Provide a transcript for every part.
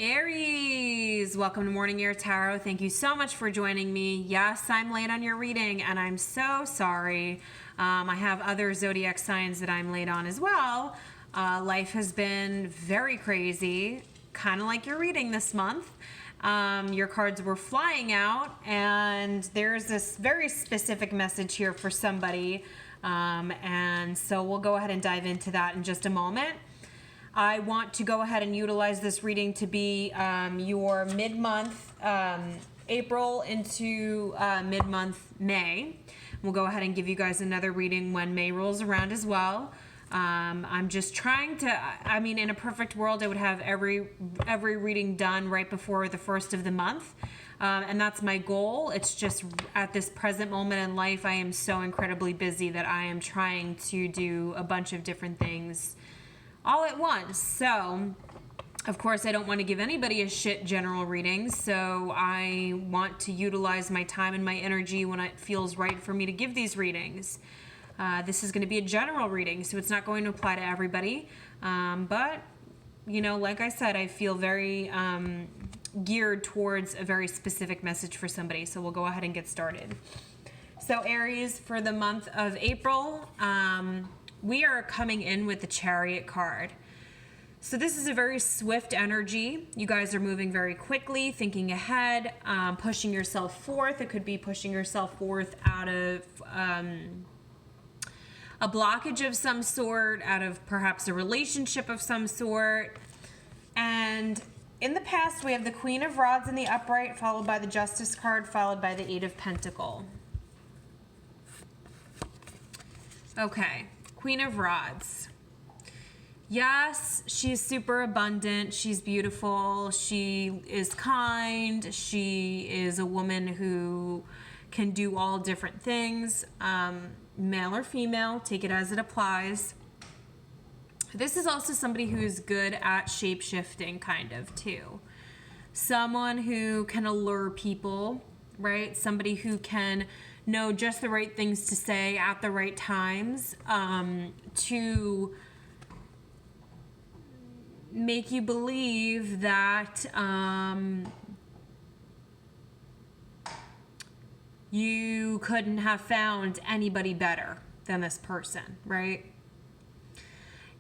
Aries, welcome to Morning Air Tarot. Thank you so much for joining me. Yes, I'm late on your reading and I'm so sorry. I have other zodiac signs that I'm late on as well. Life has been very crazy, kind of like your reading this month. Your cards were flying out and there's this very specific message here for somebody. And so we'll go ahead and dive into that in just a moment. I want to go ahead and utilize this reading to be your mid-month April into mid-month May. We'll go ahead and give you guys another reading when May rolls around as well. I'm just trying to, in a perfect world, I would have every reading done right before the first of the month. And that's my goal. It's just at this present moment in life, I am so incredibly busy that I am trying to do a bunch of different things all at once. So, of course, I don't want to give anybody a shit general reading, so I want to utilize my time and my energy when it feels right for me to give these readings. This is going to be a general reading, so it's not going to apply to everybody. But, like I said, I feel very geared towards a very specific message for somebody, so we'll go ahead and get started. So, Aries, for the month of April, we are coming in with the Chariot card. So this is a very swift energy. You guys are moving very quickly, thinking ahead, pushing yourself forth. It could be pushing yourself forth out of a blockage of some sort, out of perhaps a relationship of some sort. And in the past, we have the Queen of Rods in the upright, followed by the Justice card, followed by the Eight of Pentacles. Okay. Queen of Rods. Yes, she's super abundant. She's beautiful. She is kind. She is a woman who can do all different things. Male or female, take it as it applies. This is also somebody who's good at shape-shifting, kind of, too. Someone who can allure people, right? Somebody who can know just the right things to say at the right times, to make you believe that you couldn't have found anybody better than this person, right?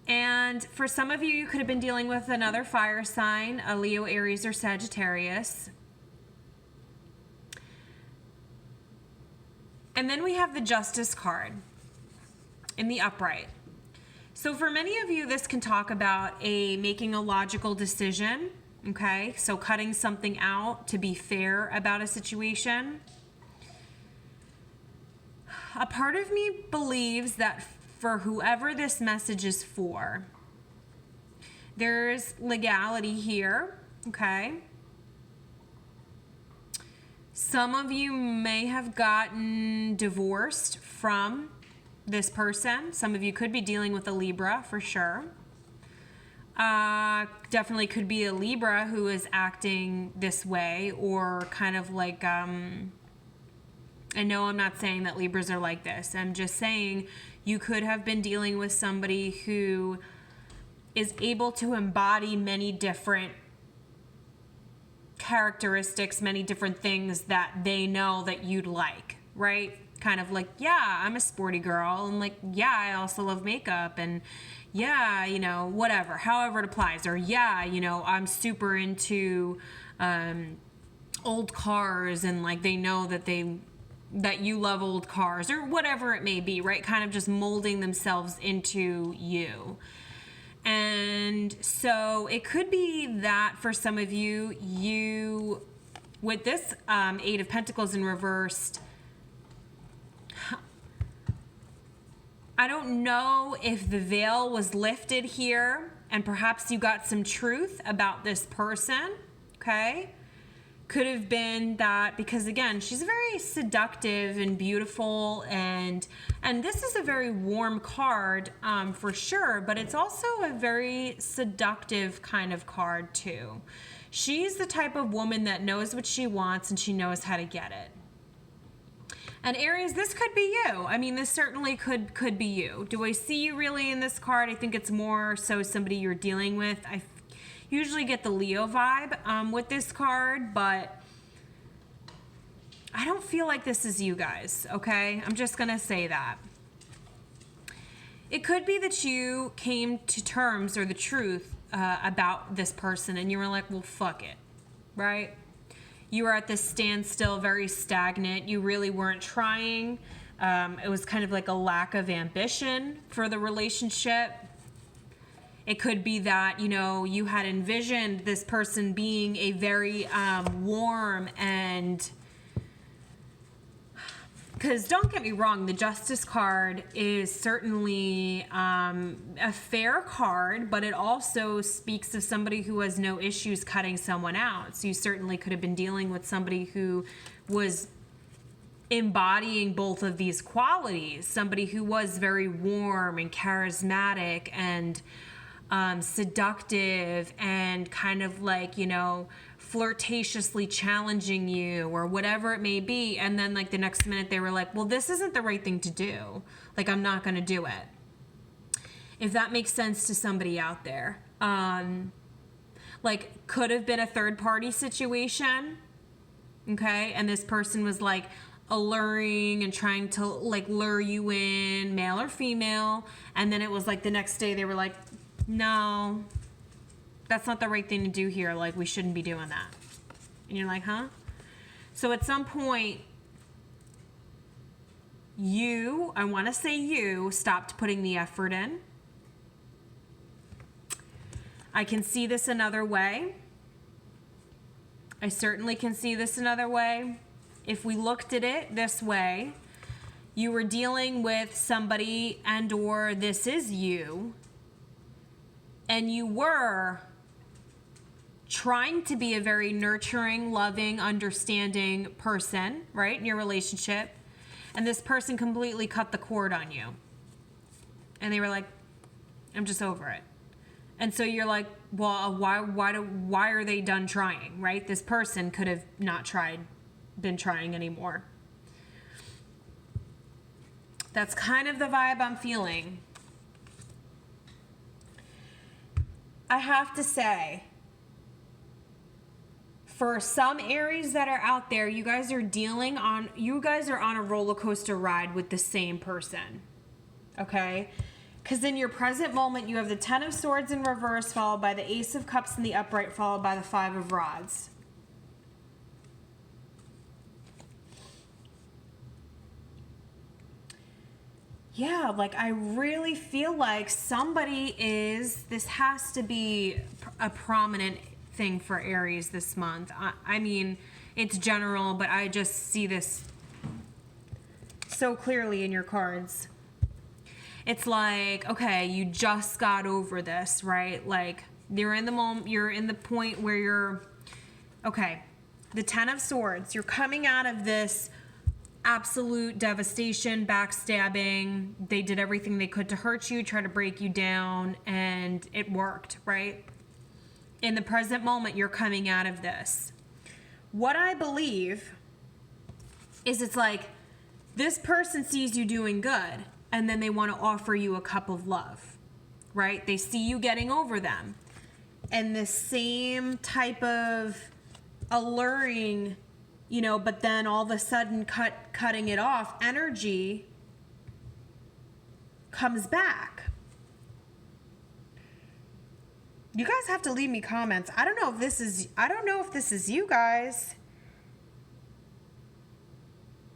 And for some of you, you could have been dealing with another fire sign, a Leo, Aries, or Sagittarius. And then we have the Justice card in the upright. So for many of you, this can talk about making a logical decision, okay? So cutting something out to be fair about a situation. A part of me believes that for whoever this message is for, there's legality here, okay? Some of you may have gotten divorced from this person. Some of you could be dealing with a Libra for sure. Definitely could be a Libra who is acting this way, or kind of like, I know I'm not saying that Libras are like this. I'm just saying you could have been dealing with somebody who is able to embody many different characteristics, many different things that they know that you'd like, right? Kind of like, yeah, I'm a sporty girl, and like, yeah, I also love makeup, and yeah, whatever, however it applies, or yeah, I'm super into old cars, and like they know that you love old cars, or whatever it may be, right? Kind of just molding themselves into you. And so it could be that for some of you, with this Eight of Pentacles in reversed, I don't know if the veil was lifted here and perhaps you got some truth about this person, okay? Could have been that, because again, she's very seductive and beautiful, and this is a very warm card for sure, but it's also a very seductive kind of card too. She's the type of woman that knows what she wants and she knows how to get it. And Aries, this could be you. This certainly could be you. Do I see you really in this card? I think it's more so somebody you're dealing with. usually get the Leo vibe with this card, but I don't feel like this is you guys, okay? I'm just gonna say that. It could be that you came to terms or the truth about this person and you were like, well, fuck it, right? You were at this standstill, very stagnant. You really weren't trying. It was kind of like a lack of ambition for the relationship. It could be that, you know, you had envisioned this person being a very warm and... Because don't get me wrong, the Justice card is certainly a fair card, but it also speaks of somebody who has no issues cutting someone out. So you certainly could have been dealing with somebody who was embodying both of these qualities. Somebody who was very warm and charismatic and seductive and kind of like, you know, flirtatiously challenging you or whatever it may be, and then like the next minute they were like, well, this isn't the right thing to do, like I'm not going to do it. If that makes sense to somebody out there, like could have been a third party situation, okay, and this person was like alluring and trying to like lure you in, male or female, and then it was like the next day they were like, no, that's not the right thing to do here. Like, we shouldn't be doing that. And you're like, huh? So at some point, I want to say you stopped putting the effort in. I can see this another way. I certainly can see this another way. If we looked at it this way, you were dealing with somebody and or this is you, and you were trying to be a very nurturing, loving, understanding person, right, in your relationship, and this person completely cut the cord on you. And they were like, I'm just over it. And so you're like, well, why are they done trying, right? This person could have not been trying anymore. That's kind of the vibe I'm feeling. I have to say, for some Aries that are out there, you guys are on a roller coaster ride with the same person, okay? Because in your present moment, you have the Ten of Swords in reverse, followed by the Ace of Cups in the upright, followed by the Five of Rods. Yeah, like I really feel like this has to be a prominent thing for Aries this month. I mean, it's general, but I just see this so clearly in your cards. It's like, okay, you just got over this, right? Like you're in the moment, you're in the point where you're, okay, the Ten of Swords, you're coming out of this absolute devastation, backstabbing. They did everything they could to hurt you, try to break you down, and it worked, right? In the present moment, you're coming out of this. What I believe is it's like this person sees you doing good, and then they want to offer you a cup of love, right? They see you getting over them. And the same type of alluring, you know, but then all of a sudden cutting it off energy comes back. You guys have to leave me comments. I don't know if this is you guys.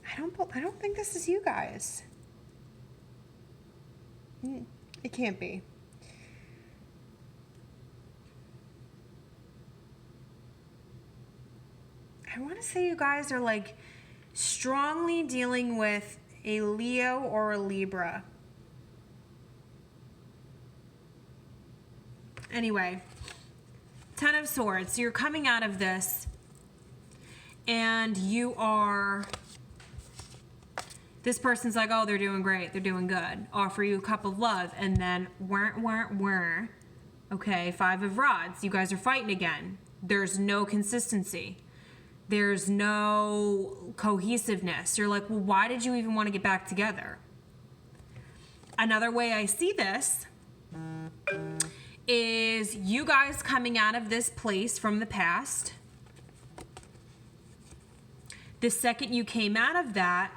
I don't think this is you guys. It can't be. I want to say you guys are like strongly dealing with a Leo or a Libra. Anyway, Ten of Swords. So you're coming out of this and this person's like, oh, they're doing great. They're doing good. Offer you a cup of love. And then, okay, Five of Rods. You guys are fighting again. There's no consistency. There's no cohesiveness. You're like, well, why did you even want to get back together? Another way I see this is you guys coming out of this place from the past. The second you came out of that,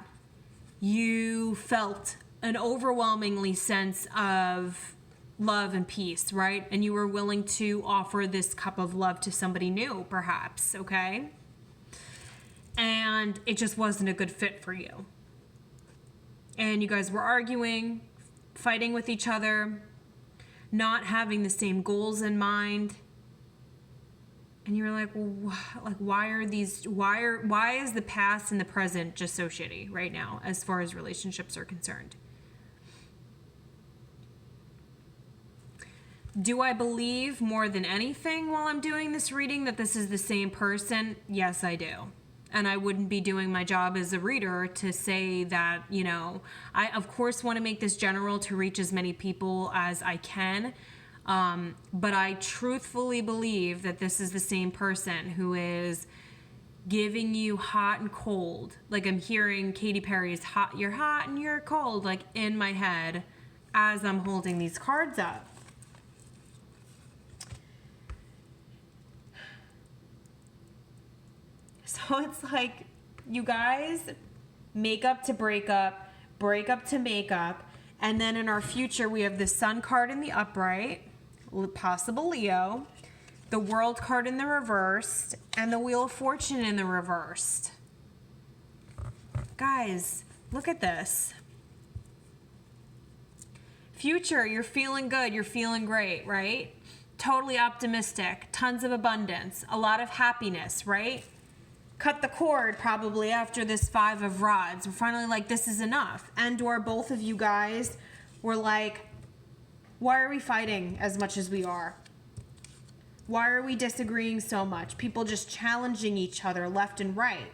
you felt an overwhelmingly sense of love and peace, right? And you were willing to offer this cup of love to somebody new, perhaps, okay? And it just wasn't a good fit for you. And you guys were arguing, fighting with each other, not having the same goals in mind. And you were like, well, why is the past and the present just so shitty right now as far as relationships are concerned? Do I believe more than anything while I'm doing this reading that this is the same person? Yes, I do. And I wouldn't be doing my job as a reader to say that, you know, I of course want to make this general to reach as many people as I can. But I truthfully believe that this is the same person who is giving you hot and cold. Like I'm hearing Katy Perry's you're hot and you're cold, like in my head as I'm holding these cards up. So it's like, you guys, make up to break up to make up. And then in our future, we have the Sun card in the upright, possible Leo, the World card in the reversed, and the Wheel of Fortune in the reversed. Guys, look at this. Future, you're feeling good, you're feeling great, right? Totally optimistic, tons of abundance, a lot of happiness, right? Cut the cord probably after this 5 of rods. We're finally like, this is enough. And or both of you guys were like, why are we fighting as much as we are? Why are we disagreeing so much? People just challenging each other left and right.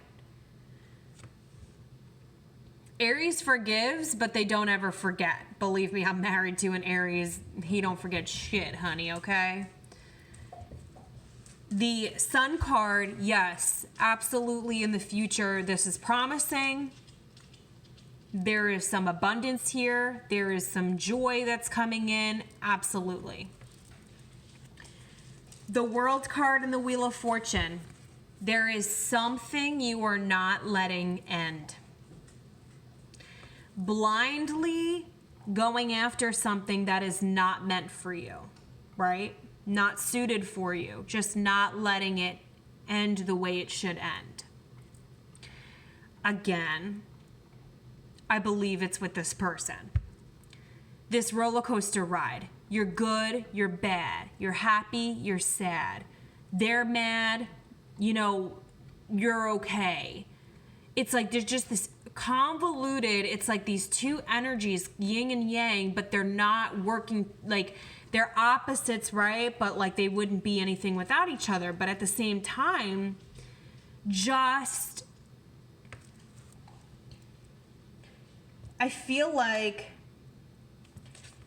Aries forgives, but they don't ever forget. Believe me, I'm married to an Aries. He don't forget shit, honey, okay? The Sun card, yes, absolutely in the future, this is promising. There is some abundance here. There is some joy that's coming in, absolutely. The World card and the Wheel of Fortune. There is something you are not letting end. Blindly going after something that is not meant for you, right? Not suited for you, just not letting it end the way it should end. Again, I believe it's with this person. This roller coaster ride. You're good, you're bad. You're happy, you're sad. They're mad, you know, you're okay. It's like there's just this convoluted, it's like these two energies, yin and yang, but they're not working, like they're opposites, right? But like they wouldn't be anything without each other. But at the same time, just, I feel like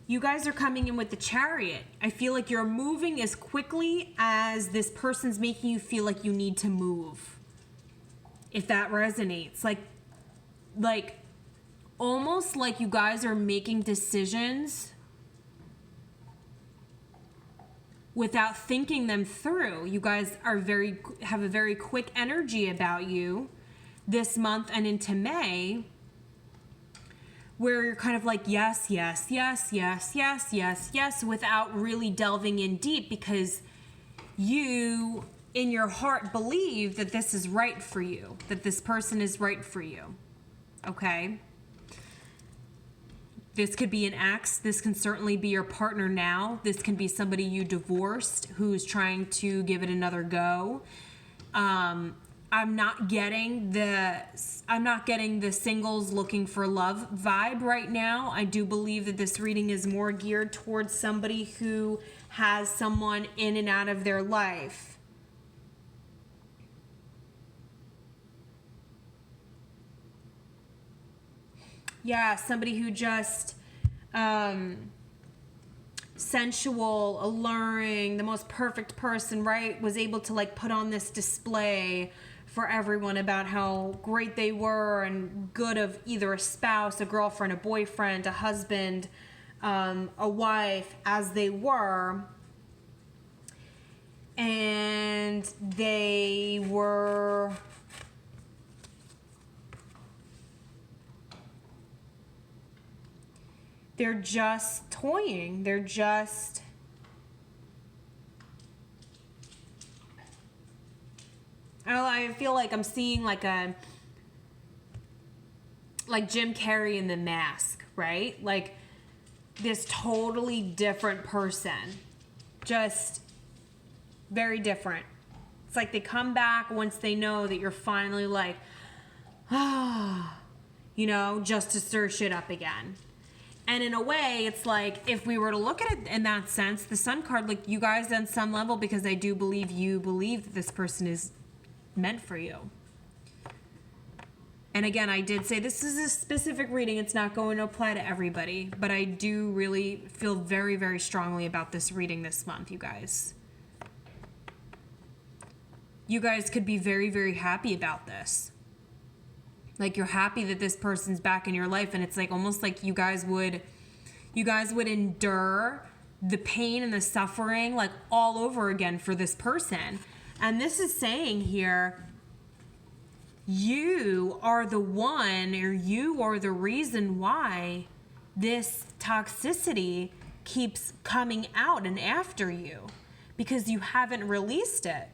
you guys are coming in with the Chariot. I feel like you're moving as quickly as this person's making you feel like you need to move. If that resonates. Like almost like you guys are making decisions without thinking them through. You guys are have a very quick energy about you this month and into May, where you're kind of like, yes, yes, yes, yes, yes, yes, yes, without really delving in deep, because you, in your heart, believe that this is right for you, that this person is right for you, okay? This could be an ex. This can certainly be your partner now. This can be somebody you divorced who's trying to give it another go. I'm not getting the singles looking for love vibe right now. I do believe that this reading is more geared towards somebody who has someone in and out of their life. Yeah, somebody who just sensual, alluring, the most perfect person, right? Was able to like put on this display for everyone about how great they were and good of either a spouse, a girlfriend, a boyfriend, a husband, a wife, as they were. and they're just toying. They're just I feel like I'm seeing like Jim Carrey in The Mask, right? Like this totally different person. Just very different. It's like they come back once they know that you're finally like, just to stir shit up again. And in a way, it's like, if we were to look at it in that sense, the Sun card, like you guys on some level, because I do believe you believe that this person is meant for you. And again, I did say this is a specific reading. It's not going to apply to everybody, but I do really feel very, very strongly about this reading this month, you guys. You guys could be very, very happy about this. Like you're happy that this person's back in your life, and it's like almost like you guys would endure the pain and the suffering like all over again for this person. And this is saying here, you are the one, or you are the reason why this toxicity keeps coming out and after you, because you haven't released it.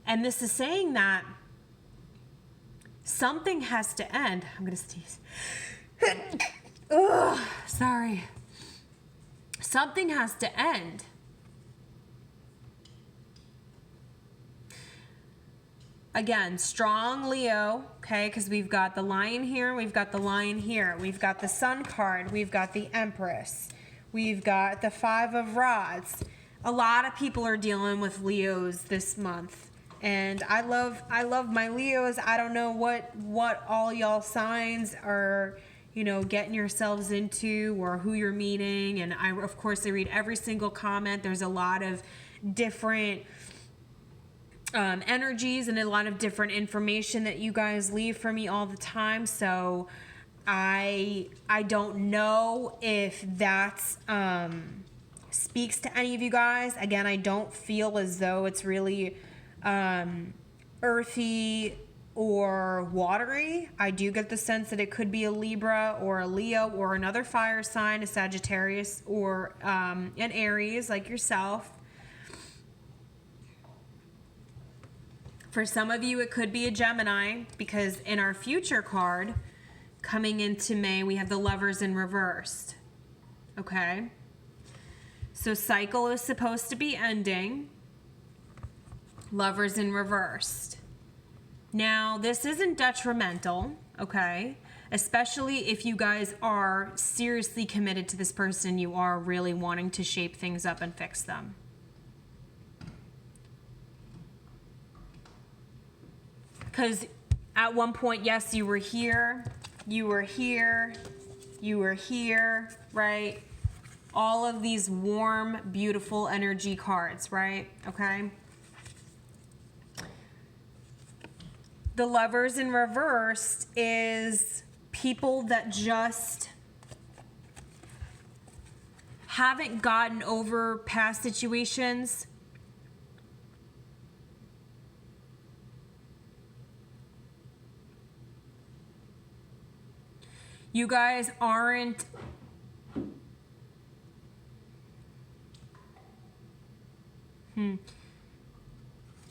And this is saying that something has to end. I'm going to sneeze. Ugh, sorry. Something has to end. Again, strong Leo, okay, because we've got the Lion here, we've got the Lion here, we've got the Sun card, we've got the Empress, we've got the Five of Rods. A lot of people are dealing with Leos this month. And I love my Leos. I don't know what all y'all signs are, getting yourselves into, or who you're meeting. And I read every single comment. There's a lot of different energies and a lot of different information that you guys leave for me all the time. So I don't know if that's speaks to any of you guys. Again, I don't feel as though it's really earthy or watery. I do get the sense that it could be a Libra or a Leo or another fire sign, a Sagittarius or an Aries like yourself. For some of you, it could be a Gemini, because in our future card coming into May, we have the Lovers in reversed. Okay? So cycle is supposed to be ending. Lovers in reversed. Now, this isn't detrimental, okay? Especially if you guys are seriously committed to this person, you are really wanting to shape things up and fix them. Because at one point, yes, you were here, right? All of these warm, beautiful energy cards, right? Okay? The Lovers in reversed is people that just haven't gotten over past situations. You guys aren't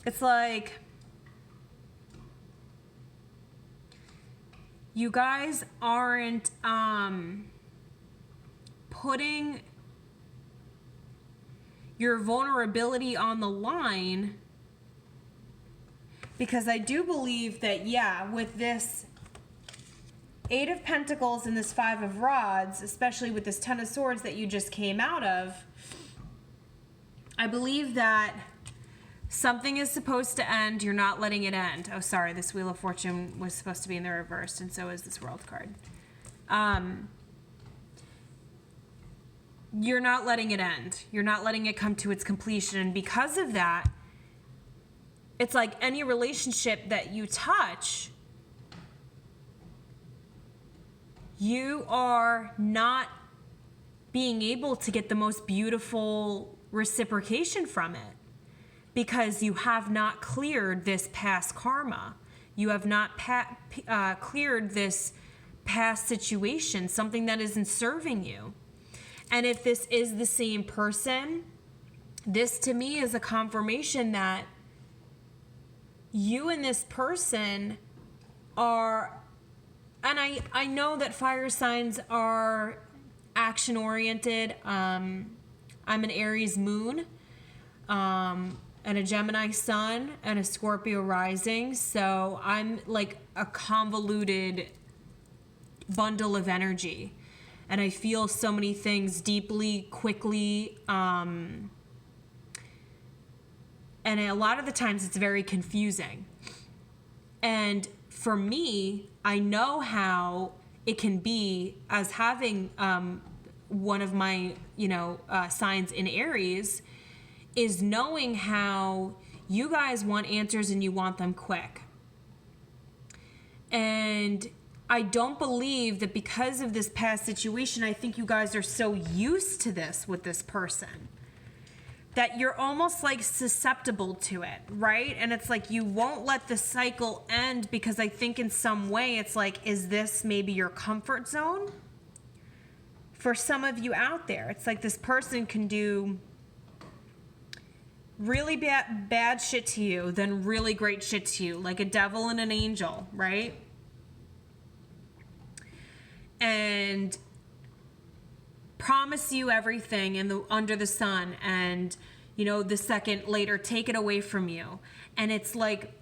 It's like you guys aren't putting your vulnerability on the line, because I do believe that, yeah, with this Eight of Pentacles and this Five of Rods, especially with this Ten of Swords that you just came out of, I believe that something is supposed to end. You're not letting it end. Oh, sorry. This Wheel of Fortune was supposed to be in the reverse, and so is this World card. You're not letting it end. You're not letting it come to its completion. And because of that, it's like any relationship that you touch, you are not being able to get the most beautiful reciprocation from it, because you have not cleared this past karma. You have not cleared this past situation, something that isn't serving you. And if this is the same person, this to me is a confirmation that you and this person are, and I know that fire signs are action oriented. I'm an Aries moon, and a Gemini sun, and a Scorpio rising. So I'm like a convoluted bundle of energy. And I feel so many things deeply, quickly, and a lot of the times it's very confusing. And for me, I know how it can be, as having one of my, signs in Aries, is knowing how you guys want answers and you want them quick. And I don't believe that because of this past situation, I think you guys are so used to this with this person that you're almost like susceptible to it, right? And it's like you won't let the cycle end, because I think in some way it's like, is this maybe your comfort zone? For some of you out there, it's like this person can do really bad shit to you, then really great shit to you, like a devil and an angel, right? And promise you everything under the sun, and the second later take it away from you. And it's like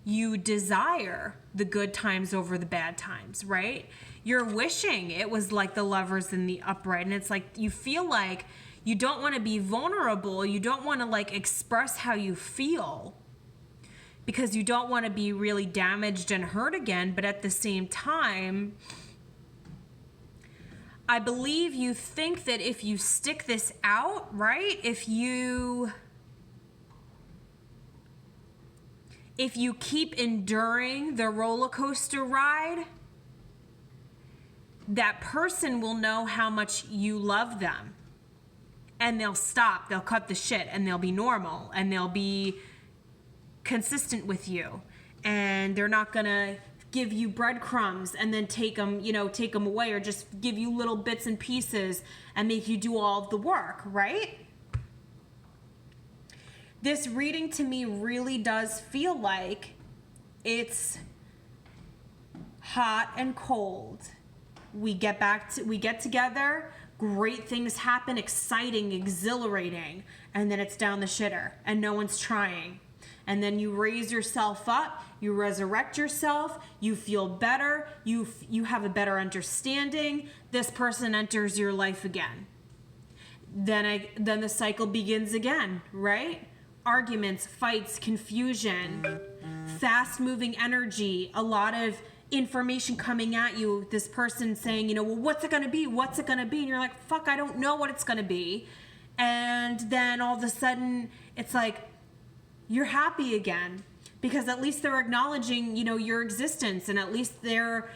you desire the good times over the bad times, right? You're wishing it was like the Lovers in the upright, and it's like you feel like you don't want to be vulnerable, you don't want to like express how you feel, because you don't want to be really damaged and hurt again. But at the same time, I believe you think that if you stick this out, right? If you keep enduring the roller coaster ride, that person will know how much you love them. And they'll stop, they'll cut the shit, and they'll be normal, and they'll be consistent with you. And they're not gonna give you breadcrumbs and then take them away, or just give you little bits and pieces and make you do all of the work, right? This reading to me really does feel like it's hot and cold. We get together, great things happen, exciting, exhilarating, and then it's down the shitter and no one's trying. And then you raise yourself up, you resurrect yourself, you feel better, you have a better understanding. This person enters your life again. Then the cycle begins again, right? Arguments, fights, confusion, fast-moving energy, a lot of information coming at you. This person saying, well, what's it gonna be? What's it gonna be? And you're like, fuck, I don't know what it's gonna be. And then all of a sudden, it's like, you're happy again, because at least they're acknowledging, your existence, and at least they're,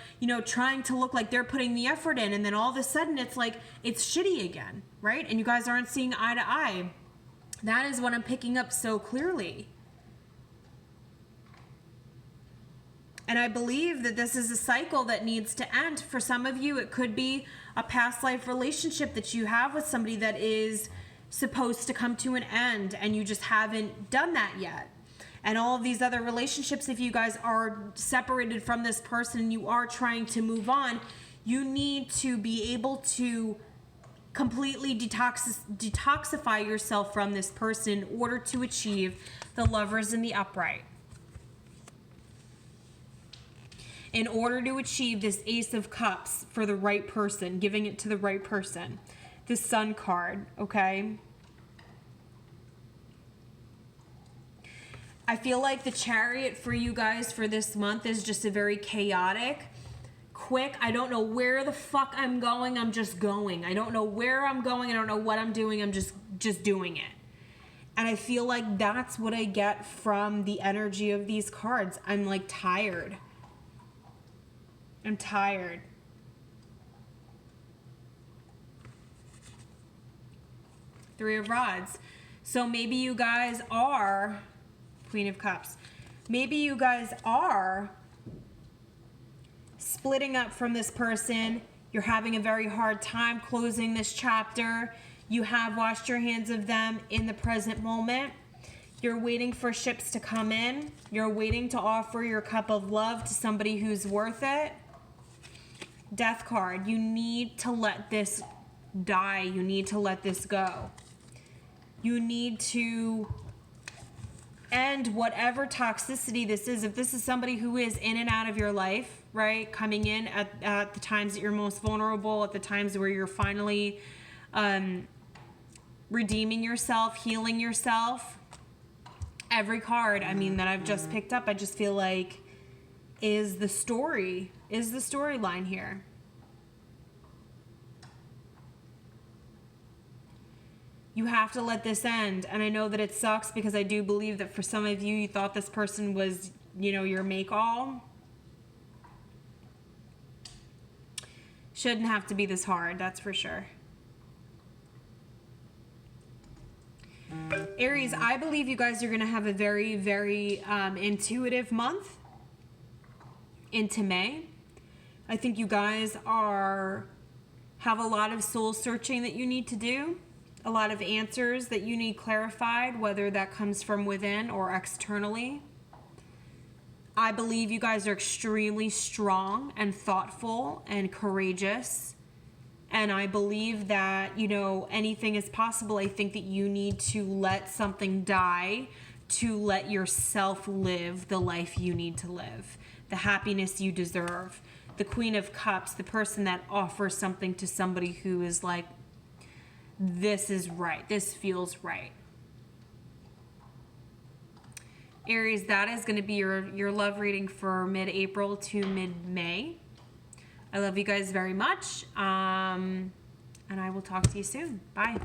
trying to look like they're putting the effort in. And then all of a sudden it's like, it's shitty again, right? And you guys aren't seeing eye to eye. That is what I'm picking up so clearly. And I believe that this is a cycle that needs to end. For some of you, it could be a past life relationship that you have with somebody that is supposed to come to an end, and you just haven't done that yet. And all of these other relationships, if you guys are separated from this person, you are trying to move on, you need to be able to completely detoxify yourself from this person in order to achieve the Lovers in the upright. In order to achieve this Ace of Cups for the right person, giving it to the right person. The Sun card, okay? I feel like the Chariot for you guys for this month is just a very chaotic, quick, I don't know where the fuck I'm going, I'm just going. I don't know where I'm going, I don't know what I'm doing, I'm just doing it. And I feel like that's what I get from the energy of these cards. I'm like tired. I'm tired. Three of Rods. So maybe you guys are, Queen of Cups. Maybe you guys are splitting up from this person. You're having a very hard time closing this chapter. You have washed your hands of them in the present moment. You're waiting for ships to come in. You're waiting to offer your cup of love to somebody who's worth it. Death card. You need to let this die. You need to let this go. You need to end whatever toxicity this is. If this is somebody who is in and out of your life, right? Coming in at the times that you're most vulnerable, at the times where you're finally redeeming yourself, healing yourself. Every card, I mean, that I've just picked up, I just feel like is the storyline here. You have to let this end. And I know that it sucks because I do believe that for some of you, you thought this person was, you know, your make-all. Shouldn't have to be this hard, that's for sure. Aries, I believe you guys are going to have a very, very intuitive month into May. I think you guys have a lot of soul searching that you need to do. A lot of answers that you need clarified, whether that comes from within or externally. I believe you guys are extremely strong and thoughtful and courageous. And I believe that, you know, anything is possible. I think that you need to let something die to let yourself live the life you need to live, the happiness you deserve. The Queen of Cups, the person that offers something to somebody who is like, this is right, this feels right. Aries, that is going to be your love reading for mid-April to mid-May. I love you guys very much, and I will talk to you soon. Bye.